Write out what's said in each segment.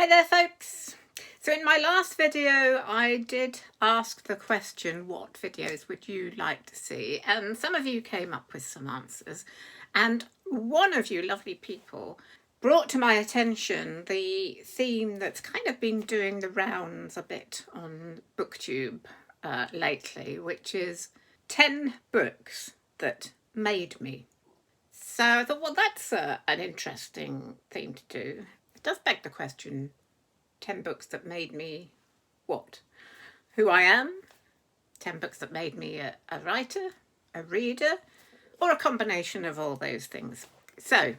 Hi there folks! So in my last video I did ask the question, what videos would you like to see? And some of you came up with some answers, and one of you lovely people brought to my attention the theme that's kind of been doing the rounds a bit on Booktube lately, which is 10 books that made me. So I thought, well, that's an interesting theme to do. It does beg the question, 10 books that made me what? Who I am? 10 books that made me a writer, a reader, or a combination of all those things. So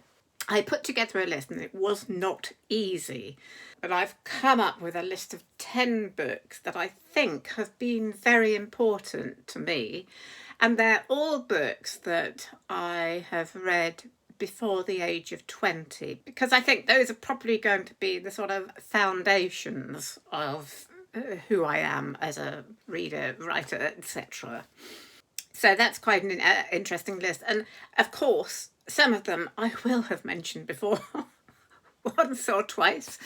I put together a list, and it was not easy, but I've come up with a list of 10 books that I think have been very important to me, and they're all books that I have read before the age of 20, because I think those are probably going to be the sort of foundations of who I am as a reader, writer, etc. So that's quite an interesting list. And of course, some of them I will have mentioned before, once or twice,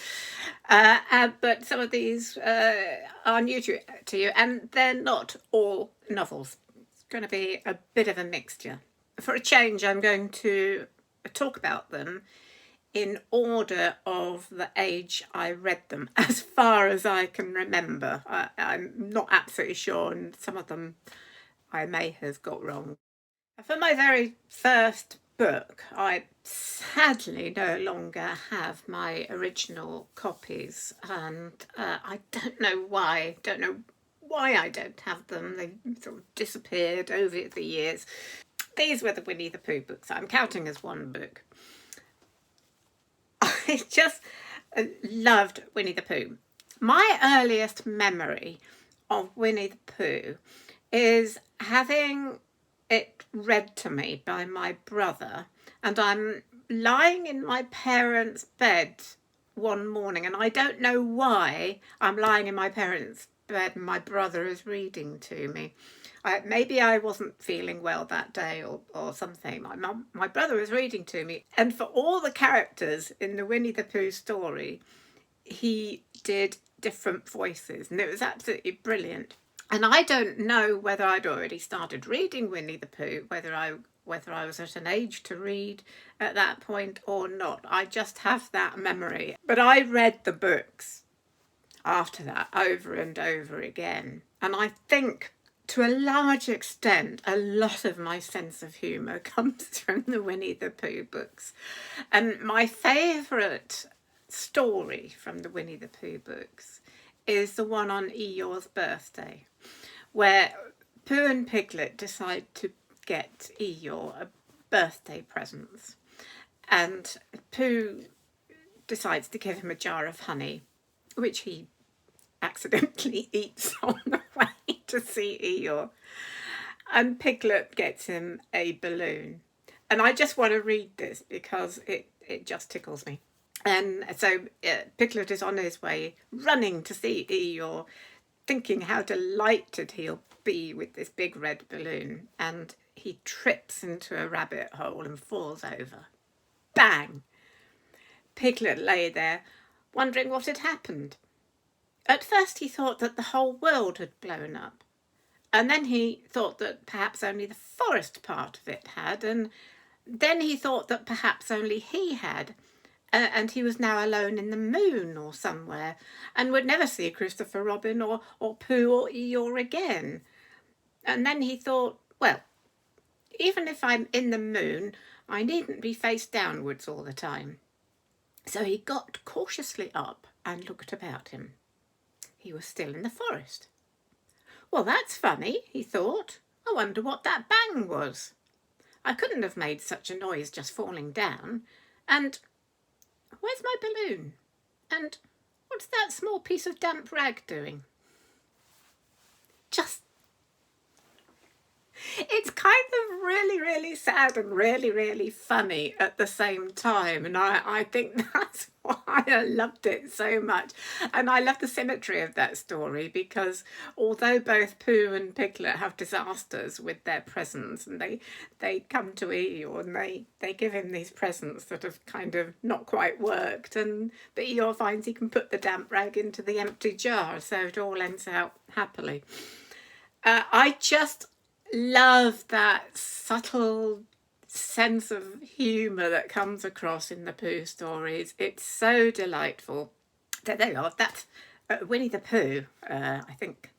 but some of these are new to you, and they're not all novels. It's going to be a bit of a mixture. For a change, I'm going to talk about them in order of the age I read them, as far as I can remember. I'm not absolutely sure, and some of them I may have got wrong. For my very first book, I sadly no longer have my original copies, and I don't know why. I don't have them. They sort of disappeared over the years. These were the Winnie the Pooh books. I'm counting as one book. I just loved Winnie the Pooh. My earliest memory of Winnie the Pooh is having it read to me by my brother, and I'm lying in my parents' bed one morning, and I don't know why I'm lying in my parents' bed and my brother is reading to me. Maybe I wasn't feeling well that day or something. My brother was reading to me, and for all the characters in the Winnie the Pooh story, he did different voices, and it was absolutely brilliant. And I don't know whether I'd already started reading Winnie the Pooh, whether I was at an age to read at that point or not. I just have that memory. But I read the books after that over and over again, and I think to a large extent a lot of my sense of humour comes from the Winnie the Pooh books. And my favourite story from the Winnie the Pooh books is the one on Eeyore's birthday, where Pooh and Piglet decide to get Eeyore a birthday present, and Pooh decides to give him a jar of honey, which he accidentally eats on the way to see Eeyore, and Piglet gets him a balloon. And I just want to read this because it just tickles me. And so Piglet is on his way, running to see Eeyore, thinking how delighted he'll be with this big red balloon, and he trips into a rabbit hole and falls over. Bang! Piglet lay there, wondering what had happened. At first he thought that the whole world had blown up, and then he thought that perhaps only the forest part of it had, and then he thought that perhaps only he had, and he was now alone in the moon or somewhere, and would never see Christopher Robin or Pooh or Eeyore again. And then he thought, well, even if I'm in the moon, I needn't be face downwards all the time. So he got cautiously up and looked about him. He was still in the forest. Well, that's funny, he thought. I wonder what that bang was. I couldn't have made such a noise just falling down. And where's my balloon? And what's that small piece of damp rag doing? Just It's kind of really, really sad and really, really funny at the same time. And I think that's why I loved it so much. And I love the symmetry of that story because although both Pooh and Piglet have disasters with their presents, and they come to Eeyore and they give him these presents that have kind of not quite worked. But Eeyore finds he can put the damp rag into the empty jar, so it all ends out happily. I just love that subtle sense of humour that comes across in the Pooh stories. It's so delightful. There you are. That's Winnie the Pooh, I think,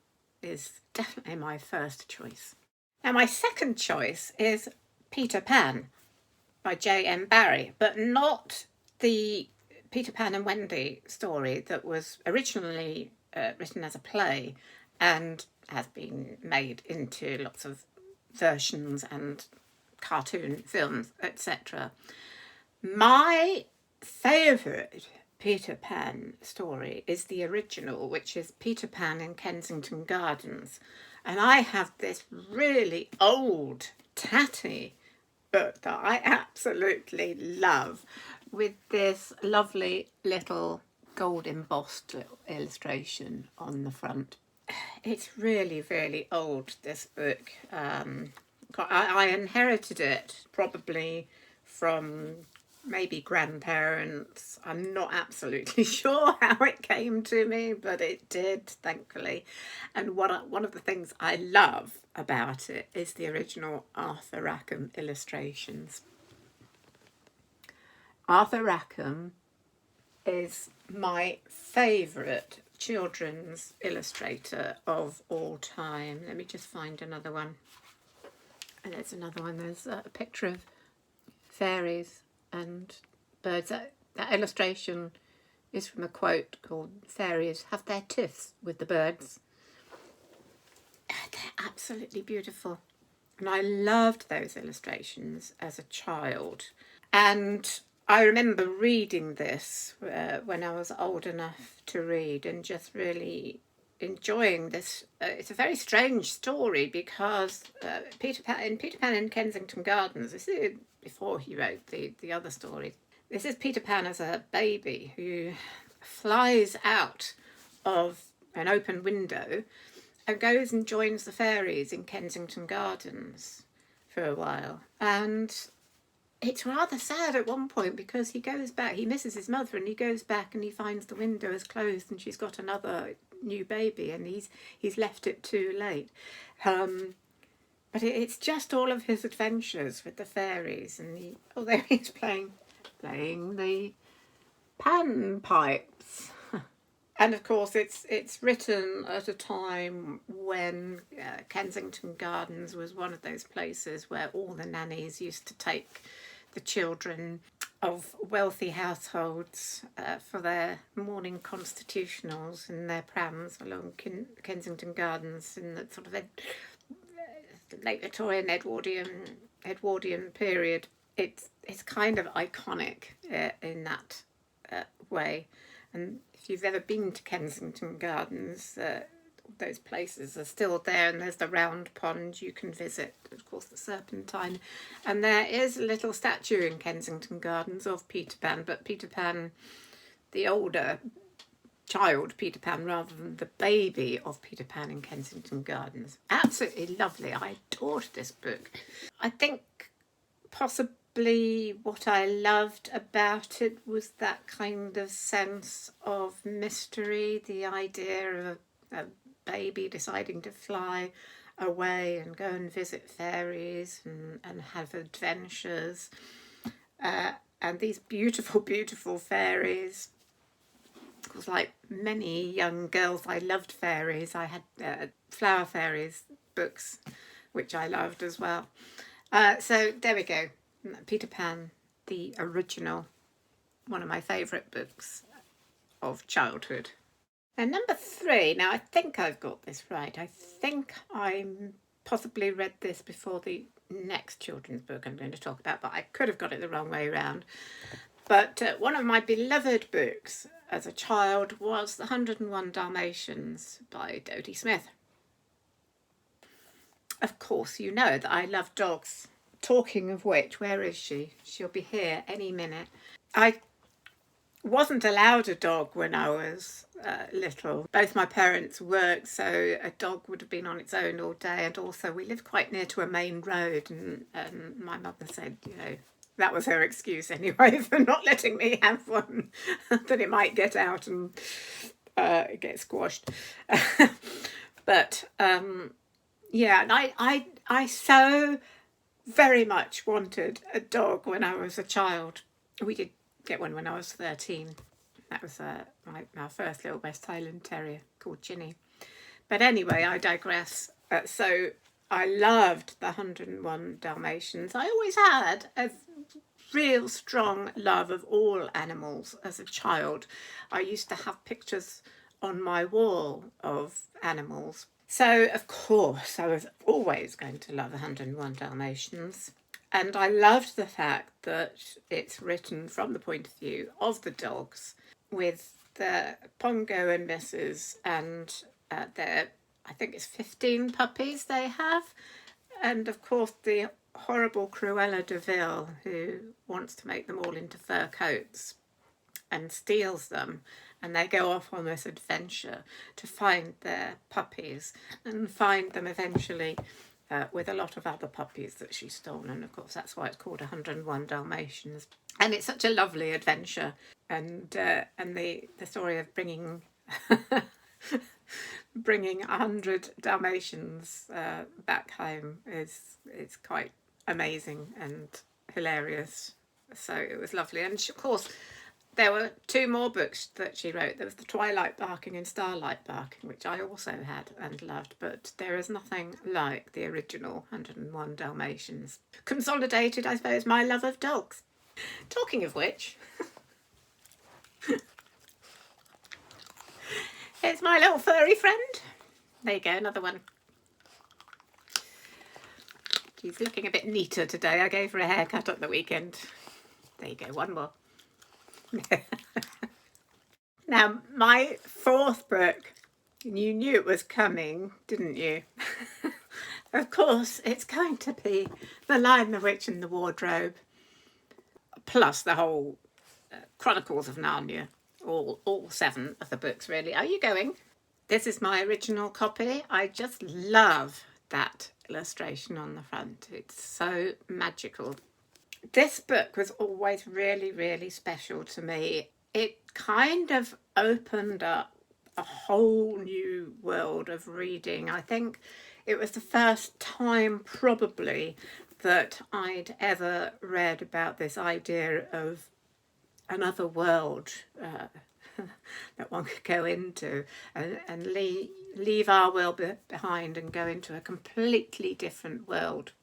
is definitely my first choice. Now, my second choice is Peter Pan by J.M. Barrie, but not the Peter Pan and Wendy story that was originally written as a play and has been made into lots of versions and cartoon films, etc. My favourite Peter Pan story is the original, which is Peter Pan in Kensington Gardens. And I have this really old, tatty book that I absolutely love with this lovely little gold embossed little illustration on the front. It's really, really old, this book. I inherited it probably from maybe grandparents. I'm not absolutely sure how it came to me, but it did, thankfully. And one of the things I love about it is the original Arthur Rackham illustrations. Arthur Rackham is my favourite children's illustrator of all time. Let me just find another one. And there's another one. There's a picture of fairies and birds. That illustration is from a quote called "Fairies have their tiffs with the birds." They're absolutely beautiful. And I loved those illustrations as a child. And I remember reading this when I was old enough to read and just really enjoying this. It's a very strange story because Peter Pan in Kensington Gardens, this is before he wrote the other stories. This is Peter Pan as a baby who flies out of an open window and goes and joins the fairies in Kensington Gardens for a while. And it's rather sad at one point because he goes back, he misses his mother, and he goes back and he finds the window is closed and she's got another new baby and he's left it too late. But it's just all of his adventures with the fairies, and although he's playing the panpipes. And of course it's written at a time when Kensington Gardens was one of those places where all the nannies used to take the children of wealthy households for their morning constitutionals in their prams along Kensington Gardens in the sort of late Victorian Edwardian period. It's kind of iconic in that way. And if you've ever been to Kensington Gardens, those places are still there, and there's the round pond you can visit, of course the Serpentine, and there is a little statue in Kensington Gardens of Peter Pan, but Peter Pan, the older child Peter Pan, rather than the baby of Peter Pan in Kensington Gardens. Absolutely lovely. I adored this book. I think possibly what I loved about it was that kind of sense of mystery, the idea of a baby deciding to fly away and go and visit fairies and have adventures. And these beautiful, beautiful fairies. Because like many young girls, I loved fairies. I had Flower Fairies books, which I loved as well. So there we go. Peter Pan, the original, one of my favourite books of childhood. And number 3, now I think I've got this right. I think I possibly read this before the next children's book I'm going to talk about, but I could have got it the wrong way around. But one of my beloved books as a child was The 101 Dalmatians by Dodie Smith. Of course, you know that I love dogs. Talking of which, where is she? She'll be here any minute. I wasn't allowed a dog when I was little. Both my parents worked, so a dog would have been on its own all day. And also, we lived quite near to a main road, and my mother said, you know, that was her excuse anyway for not letting me have one, that it might get out and get squashed. But yeah, and I so very much wanted a dog when I was a child. We did get one when I was 13. That was our first little West Highland Terrier called Ginny. But anyway, I digress. So I loved the 101 Dalmatians. I always had a real strong love of all animals as a child. I used to have pictures on my wall of animals. So, of course, I was always going to love 101 Dalmatians. And I loved the fact that it's written from the point of view of the dogs, with the Pongo and Misses and their, I think it's 15 puppies they have. And of course, the horrible Cruella de Vil, who wants to make them all into fur coats and steals them. And they go off on this adventure to find their puppies and find them eventually with a lot of other puppies that she's stolen. Of course, that's why it's called 101 Dalmatians. And it's such a lovely adventure. And the story of bringing 100 Dalmatians back home is quite amazing and hilarious. So it was lovely. And of course, there were 2 more books that she wrote. There was The Twilight Barking and Starlight Barking, which I also had and loved, but there is nothing like the original 101 Dalmatians. Consolidated, I suppose, my love of dogs. Talking of which, it's my little furry friend. There you go, another one. She's looking a bit neater today. I gave her a haircut at the weekend. There you go, one more. Now, my 4th book, you knew it was coming, didn't you? Of course, it's going to be The Lion, the Witch and the Wardrobe, plus the whole Chronicles of Narnia, all 7 of the books, really. Are you going? This is my original copy. I just love that illustration on the front. It's so magical. This book was always really, really special to me. It kind of opened up a whole new world of reading. I think it was the first time probably that I'd ever read about this idea of another world that one could go into and leave our world behind and go into a completely different world.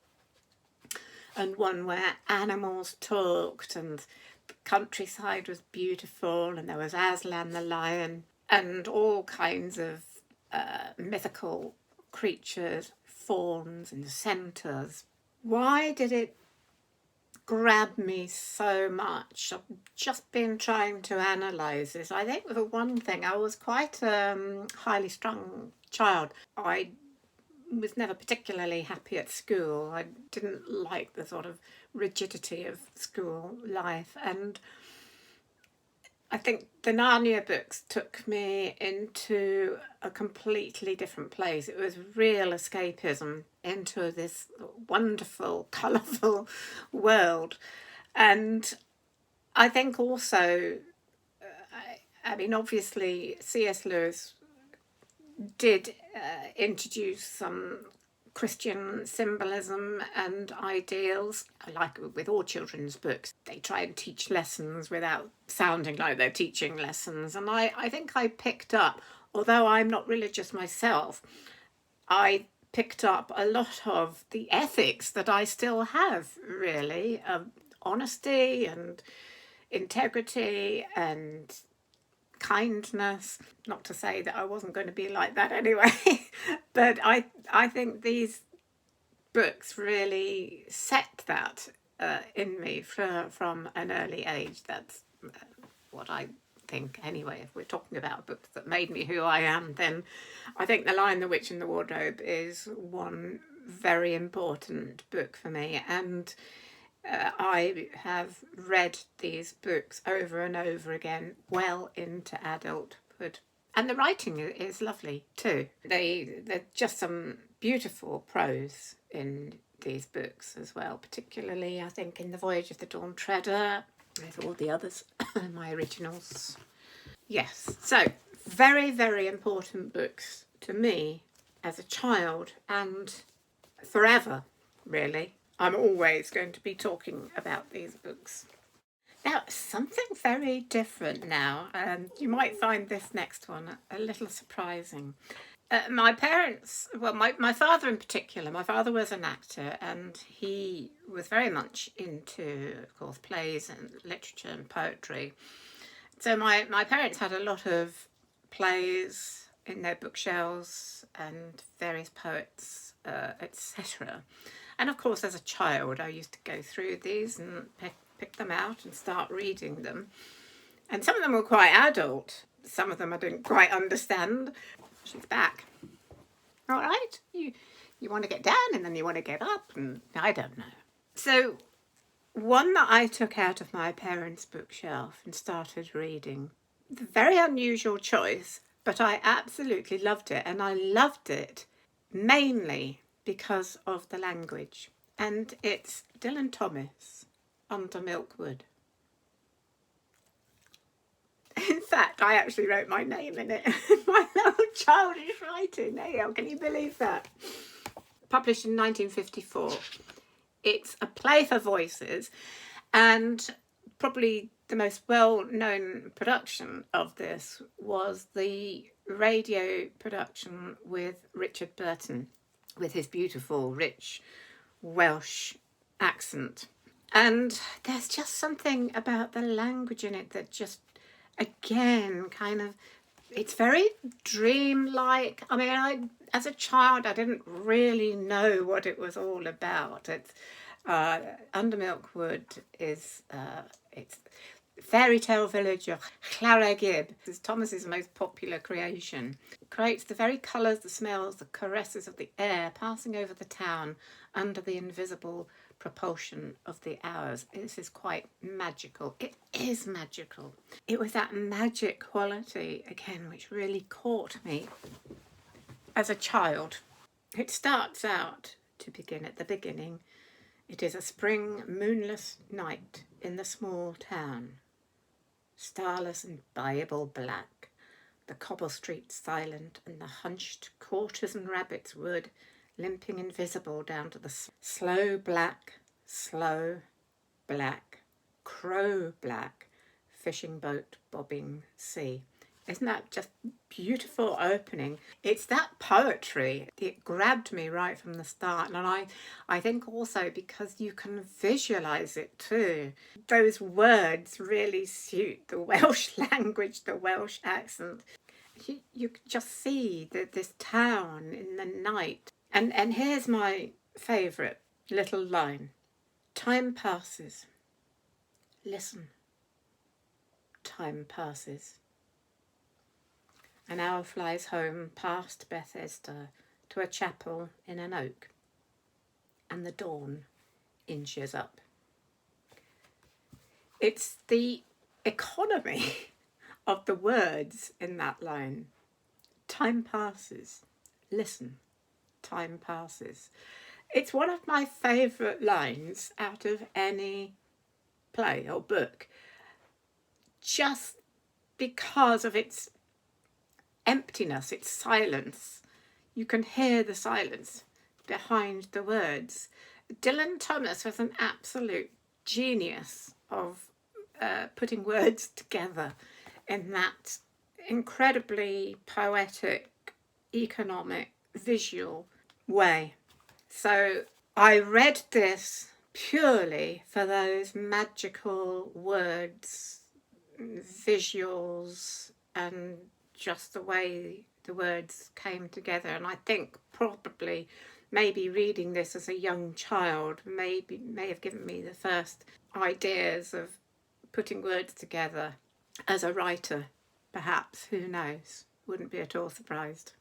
And one where animals talked and the countryside was beautiful and there was Aslan the lion and all kinds of mythical creatures, fauns and centaurs. Why did it grab me so much? I've just been trying to analyse this. I think for one thing, I was quite a highly strung child. I was never particularly happy at school. I didn't like the sort of rigidity of school life, and I think the Narnia books took me into a completely different place. It was real escapism into this wonderful, colourful world. And I think also, I mean, obviously C.S. Lewis did introduce some Christian symbolism and ideals. Like with all children's books, they try and teach lessons without sounding like they're teaching lessons. And I think I picked up, although I'm not religious myself, I picked up a lot of the ethics that I still have, really. Honesty and integrity and kindness. Not to say that I wasn't going to be like that anyway, but I think these books really set that in me from an early age. That's what I think anyway. If we're talking about books that made me who I am, then I think The Lion, the Witch and the Wardrobe is one very important book for me, and I have read these books over and over again, well into adulthood. And the writing is lovely too. They're just some beautiful prose in these books as well, particularly I think in The Voyage of the Dawn Treader, with all the others, my originals. Yes, so very, very important books to me as a child and forever, really. I'm always going to be talking about these books. Now, something very different now. You might find this next one a little surprising. My parents, well, my father in particular, my father was an actor and he was very much into, of course, plays and literature and poetry. So my parents had a lot of plays in their bookshelves and various poets, etc. And of course, as a child, I used to go through these and pick them out and start reading them. And some of them were quite adult. Some of them I didn't quite understand. She's back. All right, you want to get down and then you want to get up, and I don't know. So one that I took out of my parents' bookshelf and started reading. The very unusual choice, but I absolutely loved it, and I loved it mainly because of the language. And it's Dylan Thomas, Under Milkwood. In fact, I actually wrote my name in it. My little childish writing. There you go. Can you believe that? Published in 1954. It's a play for voices, and probably the most well-known production of this was the radio production with Richard Burton, with his beautiful, rich Welsh accent. And there's just something about the language in it that just, again, kind of, it's very dreamlike. I mean, as a child, I didn't really know what it was all about. It's Under Milkwood is it's fairy tale village of Llaregib. It's Thomas's most popular creation. It creates the very colours, the smells, the caresses of the air passing over the town under the invisible propulsion of the hours. This is quite magical. It is magical. It was that magic quality, again, which really caught me as a child. It starts out, to begin at the beginning, it is a spring moonless night in the small town. Starless and Bible black, the cobble streets silent, and the hunched quarters and rabbits wood limping invisible down to the slow black, crow black, fishing boat bobbing sea. Isn't that just beautiful opening? It's that poetry. It grabbed me right from the start. And I think also because you can visualise it too. Those words really suit the Welsh language, the Welsh accent. You can just see this town in the night. And here's my favourite little line. Time passes. Listen. Time passes. An hour flies home past Bethesda to a chapel in an oak, and the dawn inches up. It's the economy of the words in that line. Time passes. Listen. Time passes. It's one of my favourite lines out of any play or book, just because of its emptiness, its silence. You can hear the silence behind the words. Dylan Thomas was an absolute genius of putting words together in that incredibly poetic, economic, visual way. So I read this purely for those magical words, visuals, and just the way the words came together. And I think probably maybe reading this as a young child may have given me the first ideas of putting words together as a writer, perhaps. Who knows? Wouldn't be at all surprised.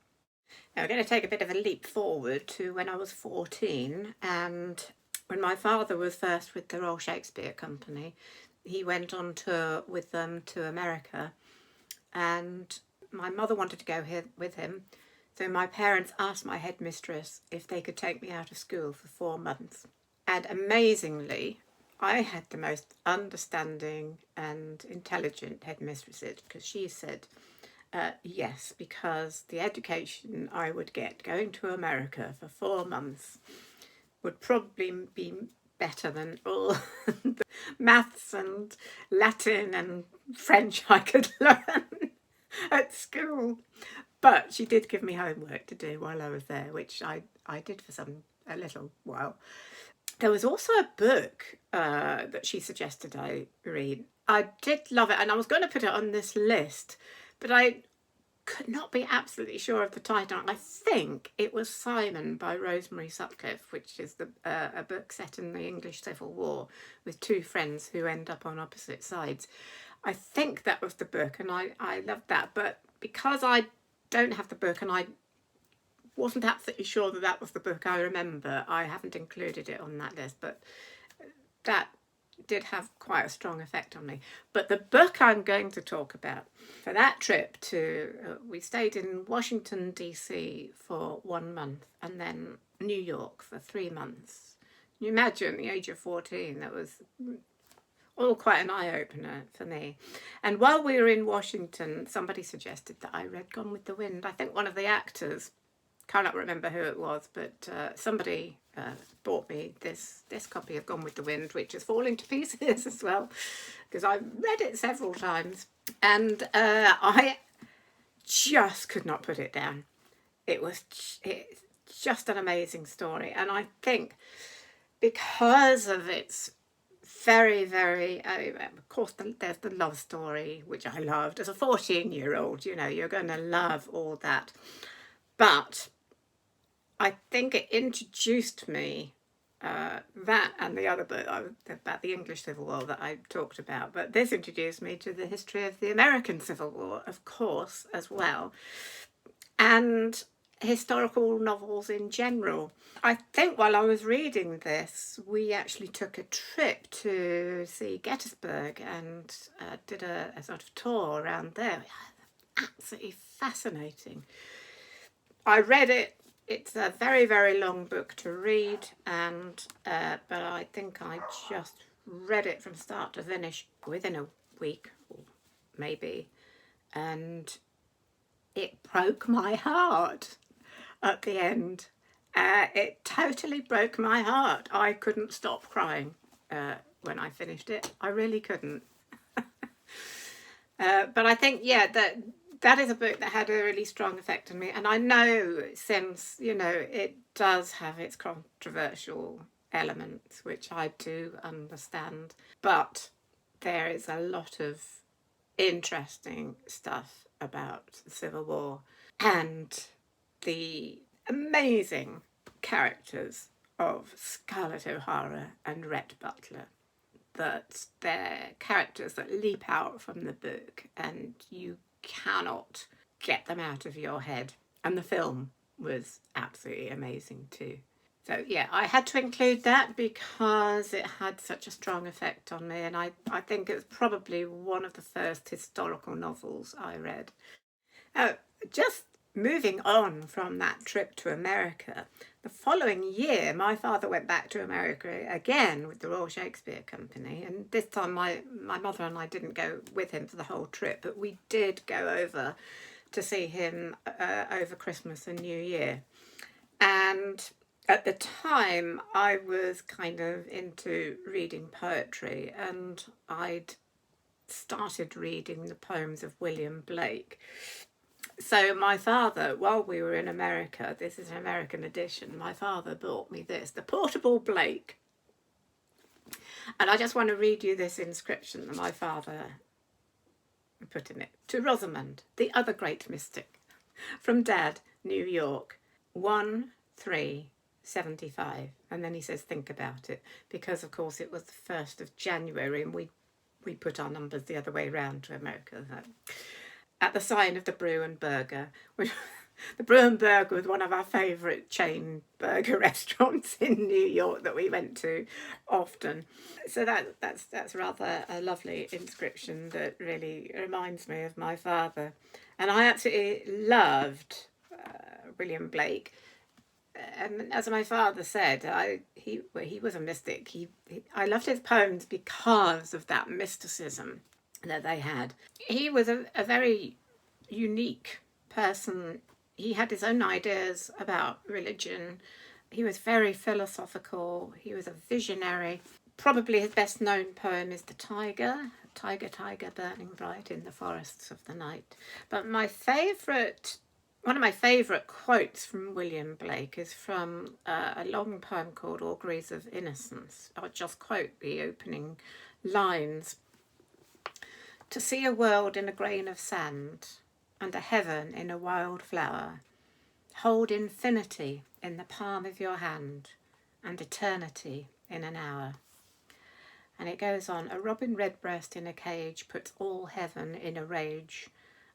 Now we're going to take a bit of a leap forward to when I was 14, and when my father was first with the Royal Shakespeare Company, he went on tour with them to America, and my mother wanted to go here with him. So my parents asked my headmistress if they could take me out of school for 4 months. And amazingly, I had the most understanding and intelligent headmistresses, because she said, yes, because the education I would get going to America for 4 months would probably be better than all the maths and Latin and French I could learn at school. But she did give me homework to do while I was there, which I did for a little while. There was also a book that she suggested I read. I did love it, and I was going to put it on this list, but I could not be absolutely sure of the title. I think it was Simon by Rosemary Sutcliffe, which is a book set in the English Civil War with two friends who end up on opposite sides. I think that was the book, and I loved that. But because I don't have the book and I wasn't absolutely sure that that was the book I remember, I haven't included it on that list. But that did have quite a strong effect on me. But the book I'm going to talk about, for that trip we stayed in Washington DC for 1 month, and then New York for 3 months. You imagine, the age of 14, that was all quite an eye-opener for me. And while we were in Washington, somebody suggested that I read Gone with the Wind. I think one of the actors, cannot remember who it was, but somebody bought me this copy of Gone with the Wind, which is falling to pieces as well, because I've read it several times, and I just could not put it down. It's just an amazing story, and I think because of its very, very, of course, there's the love story, which I loved. As a 14-year-old, you're going to love all that. But I think it introduced me, that and the other book about the English Civil War that I talked about. But this introduced me to the history of the American Civil War, of course, as well. And historical novels in general. I think while I was reading this, we actually took a trip to see Gettysburg and did a sort of tour around there. Absolutely fascinating. I read it. It's a very, very long book to read, and but I think I just read it from start to finish within a week, or maybe, and it broke my heart at the end. It totally broke my heart. I couldn't stop crying when I finished it. I really couldn't. But I think, that is a book that had a really strong effect on me. And I know since, it does have its controversial elements, which I do understand. But there is a lot of interesting stuff about the Civil War and the amazing characters of Scarlett O'Hara and Rhett Butler. That they're characters that leap out from the book and you cannot get them out of your head. And the film was absolutely amazing too. So I had to include that because it had such a strong effect on me, and I think it's probably one of the first historical novels I read. Just moving on from that trip to America, the following year my father went back to America again with the Royal Shakespeare Company, and this time my mother and I didn't go with him for the whole trip, but we did go over to see him over Christmas and New Year. And at the time I was kind of into reading poetry, and I'd started reading the poems of William Blake. So my father, while we were in America, this is an American edition, my father bought me this, the Portable Blake. And I just want to read you this inscription that my father put in it. To Rosamond, the other great mystic, from Dad, New York, 1/3/75. And then he says, think about it, because of course it was the 1st of January and we put our numbers the other way round to America. At the sign of the Brew and Burger, The Brew Burger was one of our favourite chain burger restaurants in New York that we went to often. So that's rather a lovely inscription that really reminds me of my father. And I absolutely loved William Blake. And as my father said, he was a mystic. I loved his poems because of that mysticism that they had. He was a very unique person. He had his own ideas about religion. He was very philosophical. He was a visionary. Probably his best known poem is The Tiger. Tiger, tiger, burning bright in the forests of the night. But one of my favourite quotes from William Blake is from a long poem called Auguries of Innocence. I'll just quote the opening lines. To see a world in a grain of sand, and a heaven in a wild flower, hold infinity in the palm of your hand, and eternity in an hour. And it goes on, a robin redbreast in a cage puts all heaven in a rage.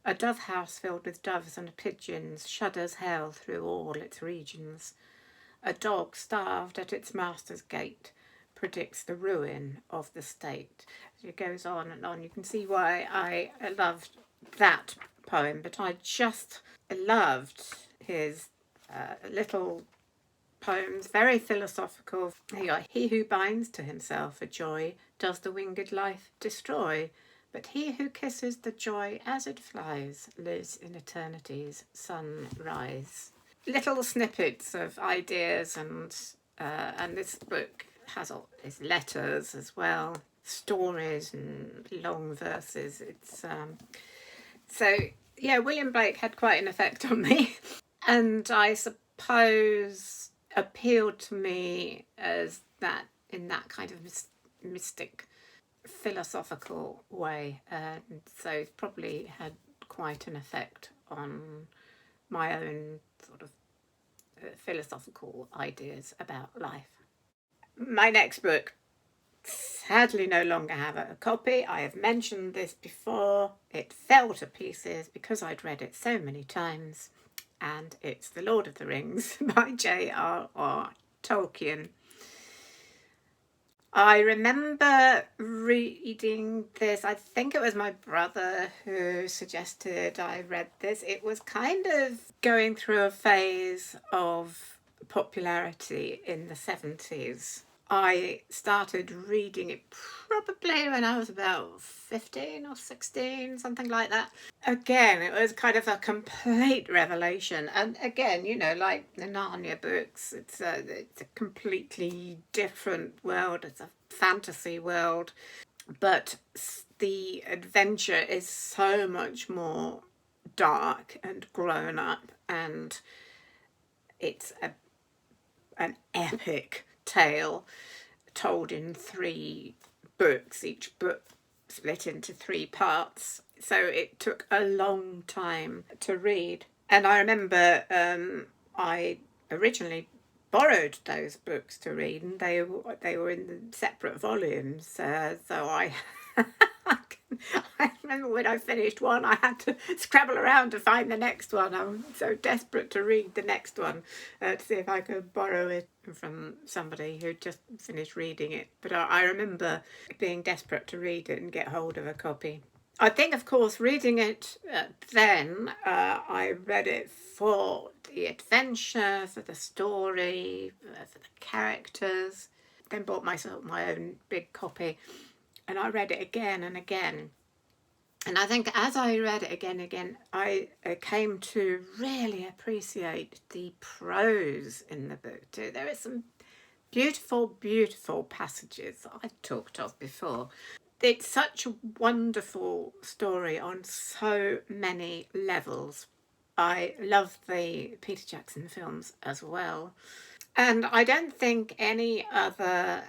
A dove house filled with doves and pigeons shudders hell through all its regions. A dog starved at its master's gate predicts the ruin of the state. It goes on and on. You can see why I loved that poem, but I just loved his little poems, very philosophical. He who binds to himself a joy does the winged life destroy, but he who kisses the joy as it flies lives in eternity's sunrise. Little snippets of ideas, and this book has all his letters as well, stories and long verses. It's so yeah, William Blake had quite an effect on me, and I suppose appealed to me as that in that kind of mystic, philosophical way. So it's probably had quite an effect on my own sort of philosophical ideas about life. My next book, sadly no longer have a copy. I have mentioned this before. It fell to pieces because I'd read it so many times, and it's The Lord of the Rings by J.R.R. Tolkien. I remember reading this. I think it was my brother who suggested I read this. It was kind of going through a phase of popularity in the 70s. I started reading it probably when I was about 15 or 16, something like that. Again, it was kind of a complete revelation. And again, you know, like the Narnia books, it's a completely different world. It's a fantasy world. But the adventure is so much more dark and grown up. And it's an epic tale told in 3 books, each book split into 3 parts. So it took a long time to read. And I remember I originally borrowed those books to read, and they were in separate volumes. So I I remember when I finished one, I had to scrabble around to find the next one. I was so desperate to read the next one to see if I could borrow it from somebody who'd just finished reading it. But I remember being desperate to read it and get hold of a copy. I think, of course, reading it then, I read it for the adventure, for the story, for the characters. Then bought myself my own big copy. And I read it again and again. And I think as I read it again and again, I came to really appreciate the prose in the book too. There are some beautiful, beautiful passages that I've talked of before. It's such a wonderful story on so many levels. I love the Peter Jackson films as well. And I don't think any other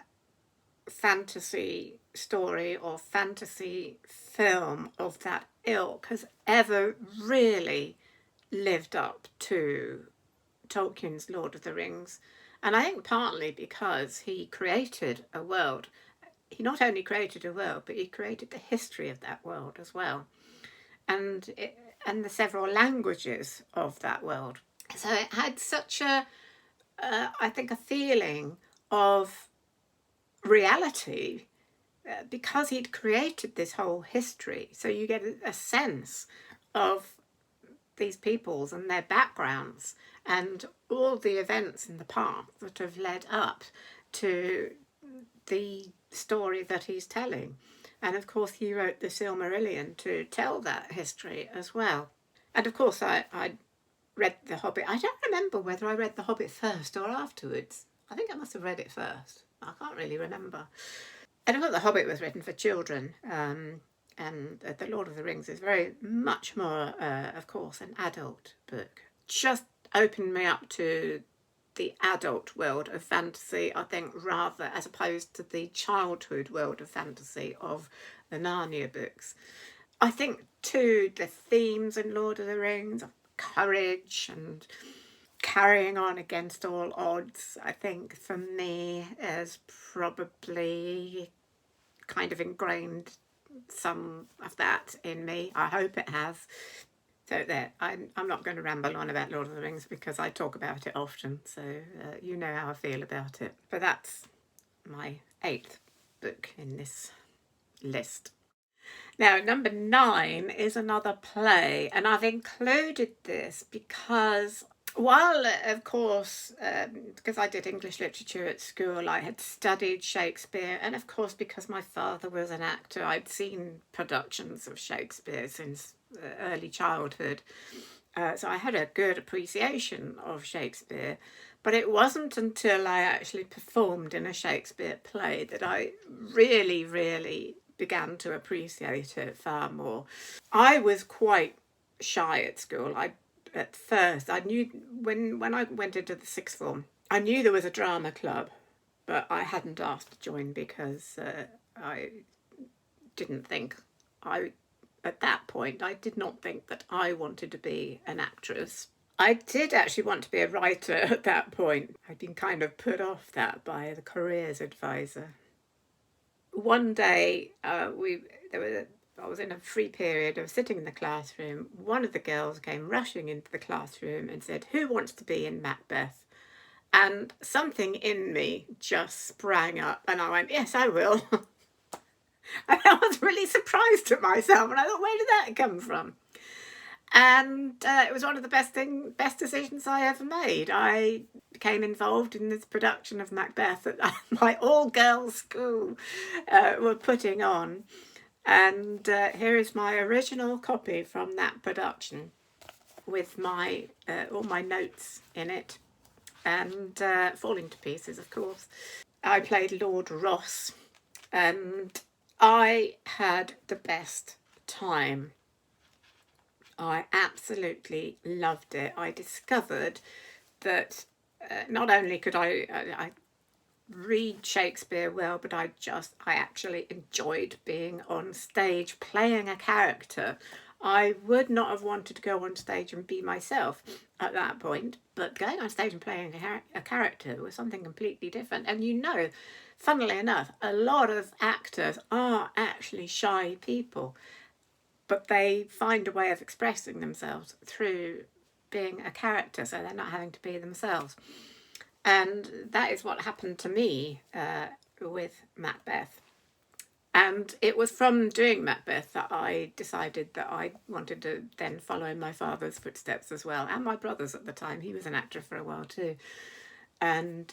fantasy story or fantasy film of that ilk has ever really lived up to Tolkien's Lord of the Rings. And I think partly because he created a world. He not only created a world, but he created the history of that world as well. And and the several languages of that world. So it had such I think, a feeling of reality because he'd created this whole history. So you get a sense of these peoples and their backgrounds and all the events in the past that have led up to the story that he's telling. And of course, he wrote the Silmarillion to tell that history as well. And of course, I read The Hobbit. I don't remember whether I read The Hobbit first or afterwards. I think I must have read it first. I can't really remember. And I thought The Hobbit was written for children. And The Lord of the Rings is very much more, of course, an adult book. Just opened me up to the adult world of fantasy, I think, rather as opposed to the childhood world of fantasy of the Narnia books. I think, too, the themes in Lord of the Rings of courage and carrying on against all odds, I think, for me, is probably kind of ingrained some of that in me. I hope it has. So there, I'm not going to ramble on about Lord of the Rings because I talk about it often, so you know how I feel about it. But that's my 8th book in this list. Now, number 9 is another play, and I've included this because while, of course, because I did English literature at school, I had studied Shakespeare, and of course, because my father was an actor, I'd seen productions of Shakespeare since early childhood. So I had a good appreciation of Shakespeare, but it wasn't until I actually performed in a Shakespeare play that I really, really began to appreciate it far more. I was quite shy at school. At first, I knew when I went into the 6th form, I knew there was a drama club, but I hadn't asked to join because I didn't think at that point, I did not think that I wanted to be an actress. I did actually want to be a writer at that point. I'd been kind of put off that by the careers advisor. One day, I was in a free period. I was sitting in the classroom. One of the girls came rushing into the classroom and said, "Who wants to be in Macbeth?" And something in me just sprang up and I went, "Yes, I will." And I was really surprised at myself and I thought, where did that come from? And it was one of the best decisions I ever made. I became involved in this production of Macbeth that my all-girls school were putting on. And here is my original copy from that production with my all my notes in it and falling to pieces, of course. I played Lord Ross and I had the best time. I absolutely loved it. I discovered that not only could I read Shakespeare well, but I actually enjoyed being on stage playing a character. I would not have wanted to go on stage and be myself at that point, but going on stage and playing a character was something completely different. And you know, funnily enough, a lot of actors are actually shy people, but they find a way of expressing themselves through being a character, so they're not having to be themselves. And that is what happened to me with Macbeth. And it was from doing Macbeth that I decided that I wanted to then follow in my father's footsteps as well, and my brother's at the time. He was an actor for a while too. And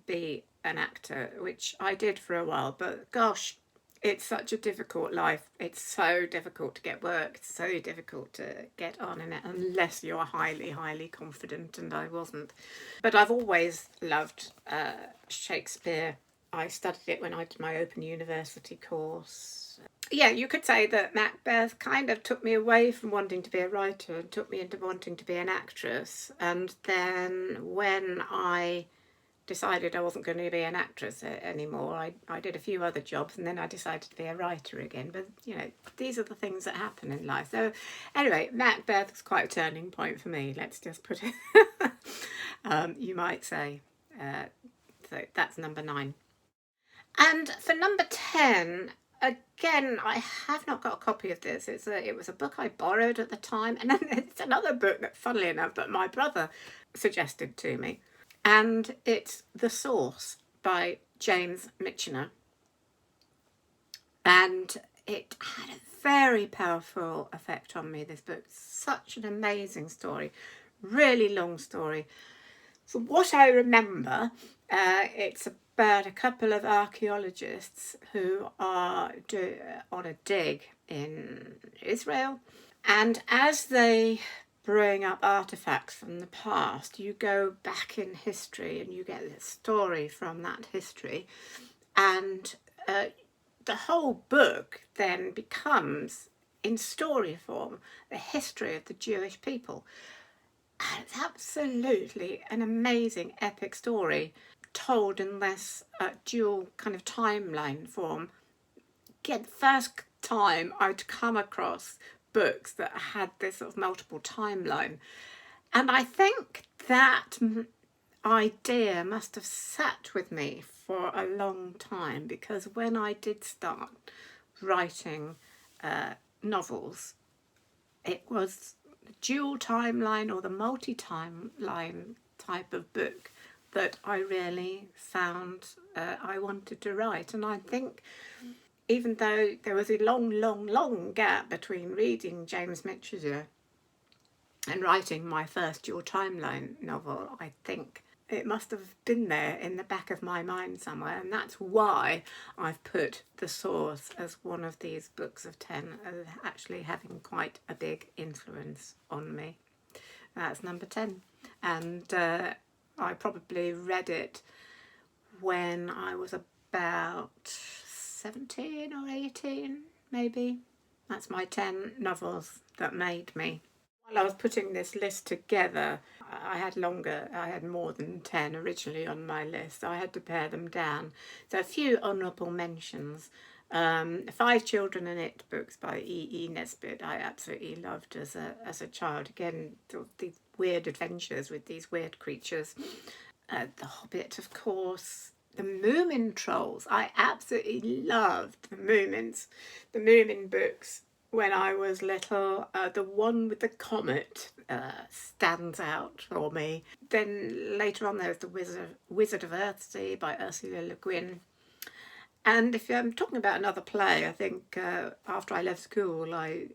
be an actor, which I did for a while. But gosh, it's such a difficult life. It's so difficult to get work. It's so difficult to get on in it unless you're highly, highly confident, and I wasn't. But I've always loved Shakespeare. I studied it when I did my Open University course. Yeah, you could say that Macbeth kind of took me away from wanting to be a writer and took me into wanting to be an actress. And then when I decided I wasn't going to be an actress anymore, I did a few other jobs and then I decided to be a writer again. But, you know, these are the things that happen in life. So anyway, Macbeth was quite a turning point for me. Let's just put it, you might say. So that's number 9. And for number 10, again, I have not got a copy of this. It was a book I borrowed at the time, and then it's another book that, funnily enough, that my brother suggested to me, and it's The Source by James Michener, and it had a very powerful effect on me, this book. Such an amazing story, really long story. From what I remember, it's about a couple of archaeologists who are on a dig in Israel, and as they bring up artifacts from the past, you go back in history and you get this story from that history, and the whole book then becomes, in story form, the history of the Jewish people. And it's absolutely an amazing epic story told in this dual kind of timeline form. Again, the first time I'd come across books that had this sort of multiple timeline. And I think that idea must have sat with me for a long time, because when I did start writing novels, it was the dual timeline or the multi-timeline type of book that I really found I wanted to write. And I think even though there was a long gap between reading James Michener and writing my first dual timeline novel, I think it must have been there in the back of my mind somewhere, and that's why I've put The Source as one of these books of 10 as actually having quite a big influence on me. That's number 10, and I probably read it when I was about 17 or 18, maybe. That's my 10 novels that made me. While I was putting this list together, I had more than 10 originally on my list. I had to pare them down. So a few honourable mentions. 5 Children and It books by E. Nesbit I absolutely loved as a child. Again, these weird adventures with these weird creatures. The Hobbit, of course. The Moomin Trolls. I absolutely loved the Moomin books when I was little. The one with the comet stands out for me. Then later on there's The Wizard of Earthsea by Ursula Le Guin. And if I'm talking about another play, I think after I left school I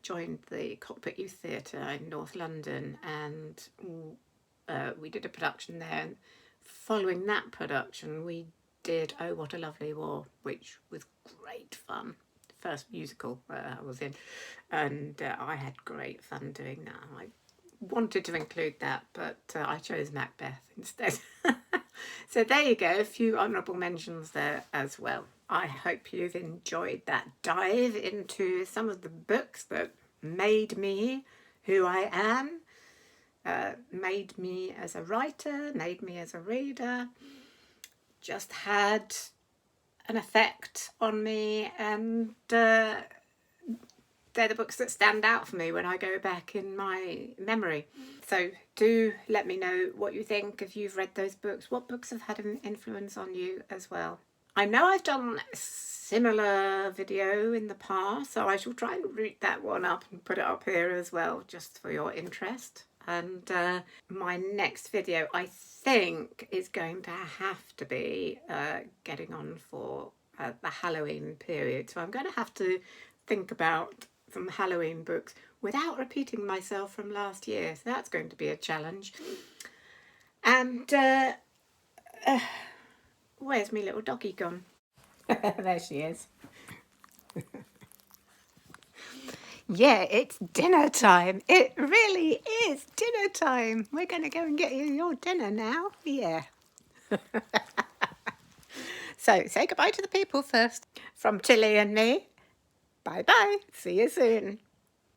joined the Cockpit Youth Theatre in North London, and we did a production there. And following that production we did Oh What a Lovely War, which was great fun. First musical I was in, and I had great fun doing that. I wanted to include that, but I chose Macbeth instead. So there you go, a few honourable mentions there as well. I hope you've enjoyed that dive into some of the books that made me who I am, made me as a writer, made me as a reader, just had an effect on me, and they're the books that stand out for me when I go back in my memory. So do let me know what you think if you've read those books. What books have had an influence on you as well? I know I've done a similar video in the past, so I shall try and root that one up and put it up here as well, just for your interest. And my next video, I think, is going to have to be getting on for the Halloween period. So I'm going to have to think about some Halloween books without repeating myself from last year. So that's going to be a challenge. And where's my little doggy gone? There she is. Yeah, it's dinner time. It really is dinner time. We're going to go and get you your dinner now. Yeah. So say goodbye to the people first. From Tilly and me. Bye-bye. See you soon.